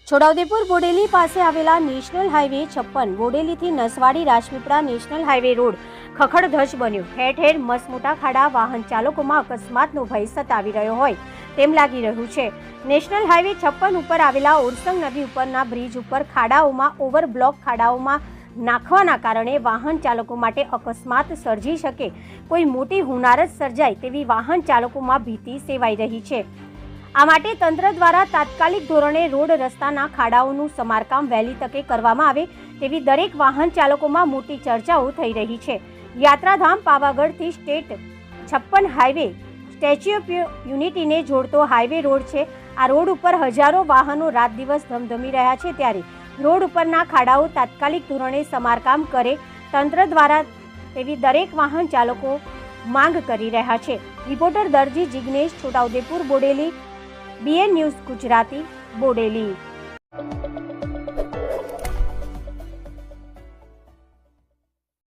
છોટાઉદેપુર બોડેલી પાસે આવેલા national highway 56 બોડેલીથી Naswadi Rajpipla national highway road ખખડધજ બન્યો। ઠેર ઠેર મસમોટા ખાડા વાહન ચાલકોમાં અકસ્માતનો ભય સતાવી રહ્યો હોય તેમ લાગી રહ્યું છે। નેશનલ હાઈવે 56 ઉપર આવેલા ઓરસંગ નદી ઉપરના બ્રિજ ઉપર ખાડાઓમાં ઓવરબ્લોક ખાડાઓમાં નાખવાના કારણે વાહન ચાલકો માટે અકસ્માત સર્જી શકે, કોઈ મોટી હોનારત સર્જાય તેવી વાહન ચાલકોમાં ભીતિ સેવાઈ રહી છે। આ માટે તંત્ર દ્વારા તાત્કાલિક ધોરણે રોડ રસ્તાના ખાડાઓનું સમારકામ વહેલી તકે કરવામાં આવે તેવી દરેક વાહન ચાલકોમાં મોટી ચર્ચાઓ થઈ રહી છે। યાત્રાધામ પાવાગઢથી સ્ટેટ 56 હાઈવે સ્ટેચ્યુ ઓફ યુનિટીને જોડતો હાઈવે રોડ છે। આ રોડ ઉપર હજારો વાહનો રાત દિવસ ધમધમી રહ્યા છે, ત્યારે રોડ ઉપરના ખાડાઓ તાત્કાલિક ધોરણે સમારકામ કરે તંત્ર દ્વારા તેવી દરેક વાહન ચાલકો માંગ કરી રહ્યા છે। રિપોર્ટર દરજી જિગ્નેશ, છોટાઉદેપુર બોડેલી, BN ન્યૂઝ ગુજરાતી, બોડેલી।